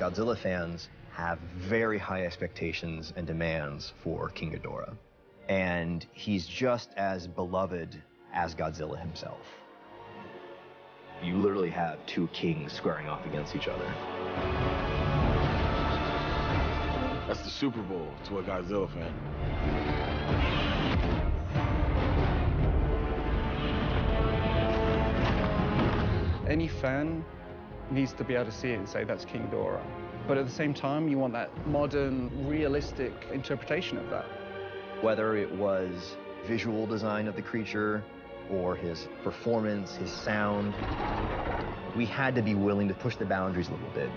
Godzilla fans have very high expectations and demands for King Ghidorah. And he's just as beloved as Godzilla himself. You literally have two kings squaring off against each other. That's the Super Bowl to a Godzilla fan. Any fan needs to be able to see it and say that's King Ghidorah. But at the same time, you want that modern, realistic interpretation of that. Whether it was visual design of the creature or his performance, his sound, we had to be willing to push the boundaries a little bit.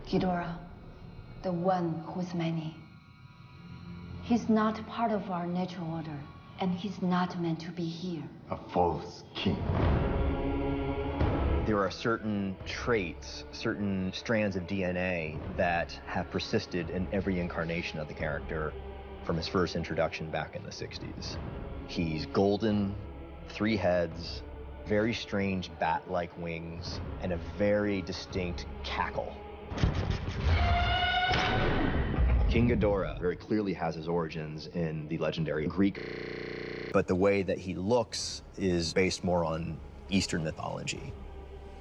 Ghidorah, the one who's many. He's not part of our natural order, and he's not meant to be here. A false king. There are certain traits, certain strands of DNA that have persisted in every incarnation of the character from his first introduction back in the 60s. He's golden, 3 heads, very strange bat-like wings, and a very distinct cackle. King Ghidorah very clearly has his origins in the legendary Greek, but the way that he looks is based more on Eastern mythology.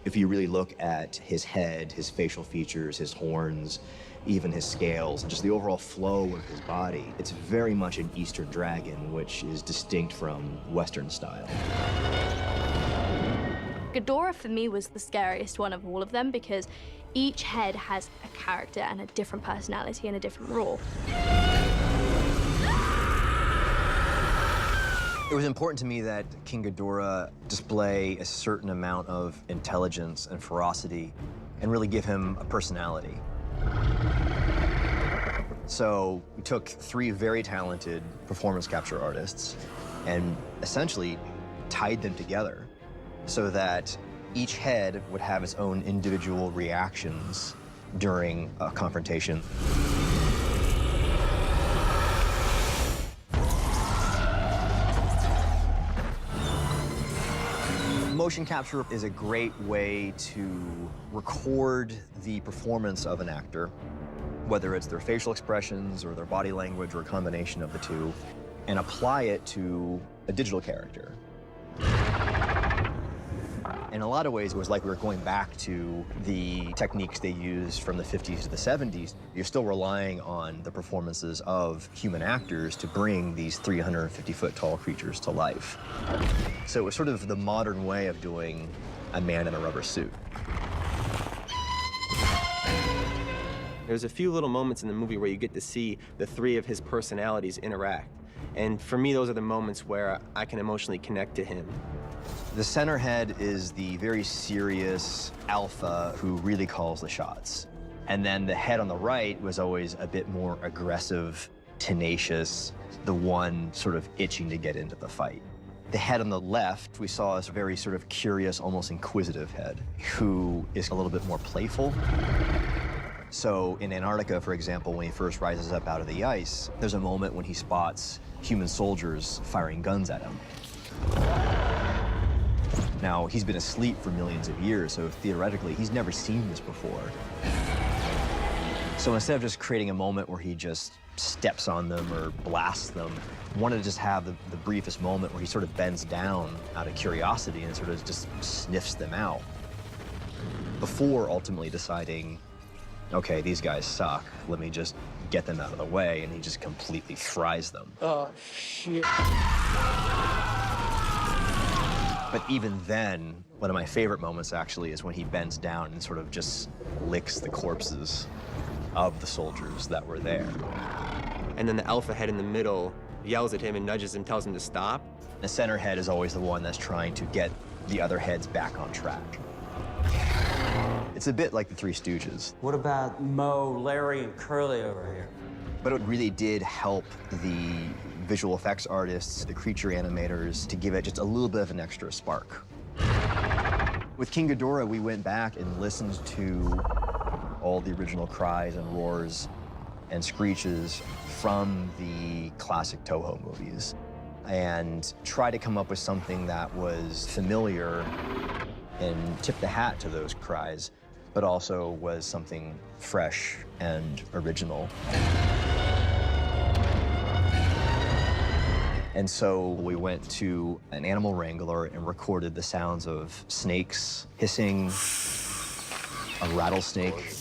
If you really look at his head, his facial features, his horns, even his scales, and just the overall flow of his body, it's very much an Eastern dragon, which is distinct from Western style. Ghidorah, for me, was the scariest one of all of them because each head has a character and a different personality and a different roar. It was important to me that King Ghidorah display a certain amount of intelligence and ferocity and really give him a personality. So we took 3 very talented performance capture artists and essentially tied them together so that each head would have its own individual reactions during a confrontation. Motion capture is a great way to record the performance of an actor, whether it's their facial expressions or their body language or a combination of the two, and apply it to a digital character. In a lot of ways, it was like we were going back to the techniques they used from the 50s to the 70s. You're still relying on the performances of human actors to bring these 350-foot-tall creatures to life. So it was sort of the modern way of doing a man in a rubber suit. There's a few little moments in the movie where you get to see the 3 of his personalities interact. And for me, those are the moments where I can emotionally connect to him. The center head is the very serious alpha who really calls the shots. And then the head on the right was always a bit more aggressive, tenacious, the one sort of itching to get into the fight. The head on the left, we saw as a very sort of curious, almost inquisitive head, who is a little bit more playful. So in Antarctica, for example, when he first rises up out of the ice, there's a moment when he spots human soldiers firing guns at him. Now, he's been asleep for millions of years, so theoretically, he's never seen this before. So instead of just creating a moment where he just steps on them or blasts them, I wanted to just have the briefest moment where he sort of bends down out of curiosity and sort of just sniffs them out before ultimately deciding, okay, these guys suck, let me just get them out of the way, and he just completely fries them. Oh, shit. But even then, one of my favorite moments actually is when he bends down and sort of just licks the corpses of the soldiers that were there. And then the alpha head in the middle yells at him and nudges him, tells him to stop. The center head is always the one that's trying to get the other heads back on track. It's a bit like the Three Stooges. What about Moe, Larry, and Curly over here? But it really did help the visual effects artists, the creature animators, to give it just a little bit of an extra spark. With King Ghidorah, we went back and listened to all the original cries and roars and screeches from the classic Toho movies and try to come up with something that was familiar and tip the hat to those cries, but also was something fresh and original. And so we went to an animal wrangler and recorded the sounds of snakes hissing, a rattlesnake.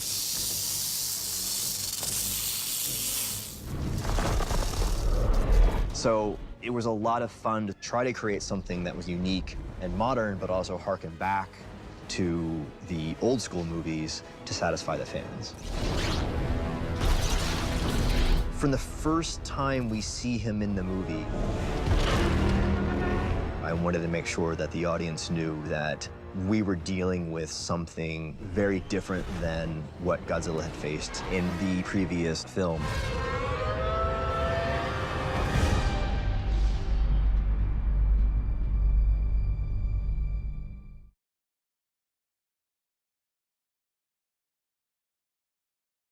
So it was a lot of fun to try to create something that was unique and modern, but also harken back to the old school movies to satisfy the fans. From the first time we see him in the movie, I wanted to make sure that the audience knew that we were dealing with something very different than what Godzilla had faced in the previous film.